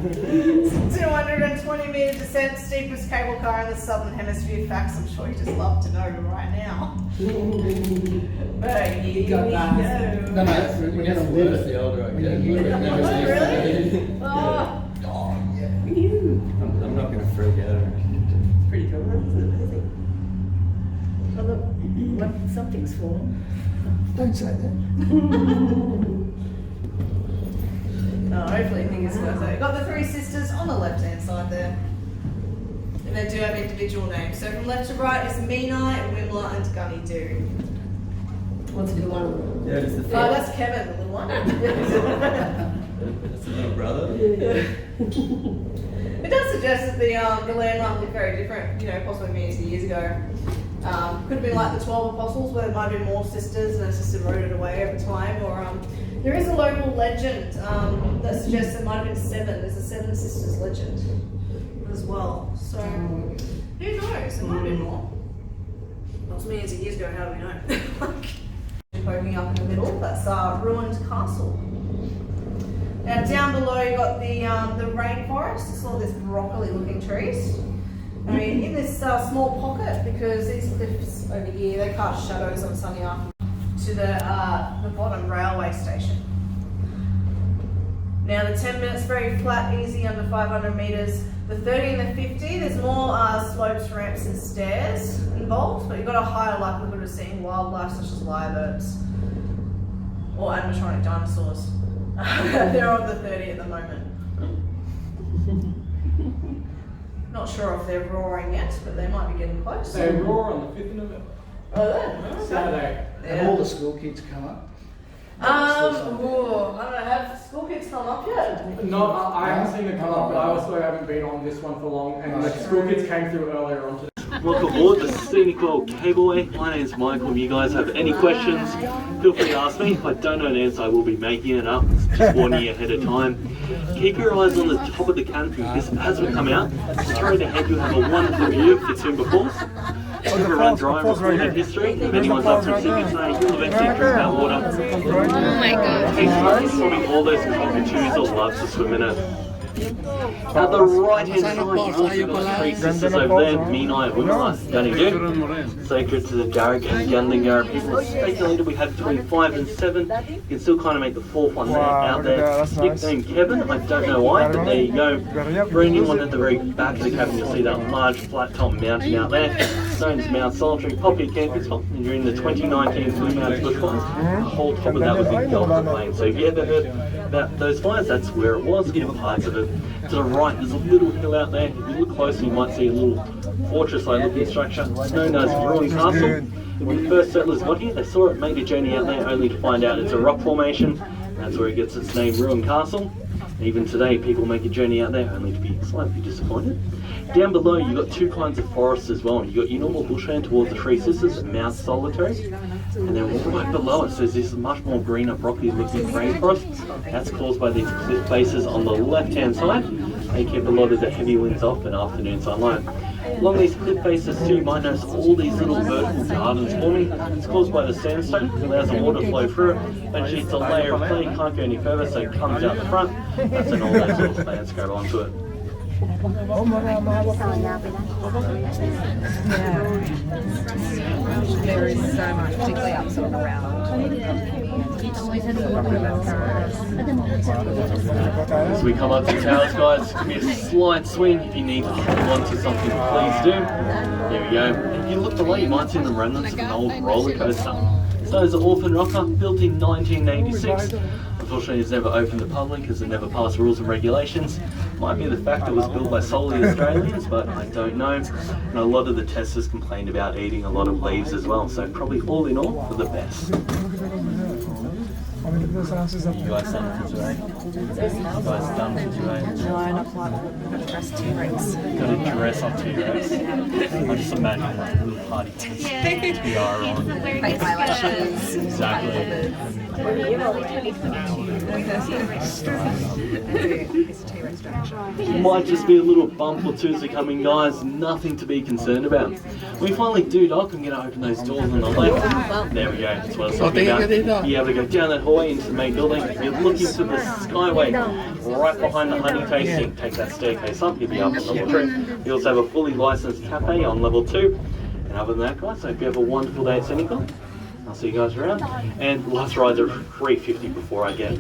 It's 220 metre descent, steepest cable car in the southern hemisphere. Facts I'm sure you just love to know right now. But here we go. No, we're going to live it. The older I get. Really? Oh. Yeah. I'm not going to freak out or anything. Pretty cool, isn't it? Well, look, something's fallen. Don't say that. Hopefully fingers crossed. So you've got the three sisters on the left hand side there. And they do have individual names. So from left to right is Menai, Wimla and Gunny Doo. What's the one? Yeah, it's the Oh, that's Kevin, the little one. That's the little brother. It does suggest that the landmark looked very different, you know, possibly millions of years ago. Could have been like the 12 apostles where there might have been more sisters and a sister eroded away over time, or there is a local legend that suggests there might have been 7. There's a 7 sisters legend as well. So who knows? There might have been more. That was millions of years ago. How do we know? Poking up in the middle, that's ruined castle. Now down below you got the rainforest. It's all this broccoli-looking trees. I mean, in this small pocket, because these cliffs over here, they cast shadows on sunny afternoon to the bottom railway station. Now the 10 minutes, very flat, easy, under 500 metres. The 30 and the 50, there's more slopes, ramps and stairs involved, but you've got a higher likelihood of seeing wildlife such as lyrebirds or animatronic dinosaurs. They're on the 30 at the moment. Not sure if they're roaring yet, but they might be getting close. They roar on the 5th of November. Oh, they? Saturday. Yeah. Have all the school kids come up? I don't know, have school kids come up yet? No, I haven't seen them come up, but I also haven't been on this one for long, and the school kids came through earlier on today. Welcome aboard the Scenic Cableway. My name's Michael. If you guys have any questions, feel free to ask me. If I don't know an answer, I will be making it up. Just warning you ahead of time. Keep your eyes on the top of the canopy because as we come out, straight ahead you'll have a wonderful view of the timber falls. It's going to run dry and recorded history. If anyone's up from Sydney today, you'll eventually drink that water. Oh my god. Probably all those cockatoos that love to swim in it. At the right hand side, you've also got 3 sisters over there, Menai, Wimla, Gunny, sacred to the Darug and Gundungurra people. It's speculated we have between 5 and 7. You can still kind of make the 4th one there, out there. Nicknamed Kevin, I don't know why, but there you go. Bringing one at the very back of the cabin, you'll see that large flat top mountain out there. Known as Mount Solitary, Poppy camping spot. And during the 2019 Blue Mountain bushfires, the whole top of that was in Delta Plain. So if you ever heard about those fires, that's where it was, in parts of it. To the right, there's a little hill out there. If you look closely, you might see a little fortress-like looking structure. It's known as Ruined Castle. When the first settlers got here, they saw it, made a journey out there, only to find out it's a rock formation. That's where it gets its name, Ruined Castle. Even today, people make a journey out there, only to be slightly disappointed. Down below, you've got 2 kinds of forests as well. You've got your normal bushland towards the 3 sisters, Mount Solitary. And then right below it, so there's much more greener, broccoli-looking rainforest. That's caused by these cliff faces on the left-hand side. They keep a lot of the heavy winds off in afternoon sunlight. Along these cliff faces too, you might notice all these little vertical gardens forming. It's caused by the sandstone. It allows the water to flow through it. Eventually it's a layer of clay, can't go any further, so it comes out the front. That's an all that sort of landscape onto it. There is so much, particularly up sort of around. As we come up to the towers, guys, give me a slight swing. If you need to hold on to something, please do. There we go. If you look below, you might see the remnants of an old roller coaster. So it's an orphan rocker built in 1986. Unfortunately, it's never opened to the public because it never passed rules and regulations. Might be the fact that it was built by solely Australians, but I don't know. And a lot of the testers complained about eating a lot of leaves as well. So probably all in all, for the best. You guys done for today? You guys done for today? No, not quite. I've got to dress T-Rex. Got to dress up T-Rex. I just imagine like little party tents. PR on. Fake eyelashes. Exactly. It's a T-Rex direction. Might just be a little bump or two as we come in, guys. Nothing to be concerned about. When we finally do dock, I'm going to open those doors on the left. There we go. That's what I was talking about. Be able to go down that hallway into the main building. If you're looking to the Skyway, right behind the honey tasting, take that staircase up. You'll be up on level 3. You also have a fully licensed cafe on level 2. And other than that, guys, I hope you have a wonderful day at Scenic. I'll see you guys around. And last rides are $3.50 before I get.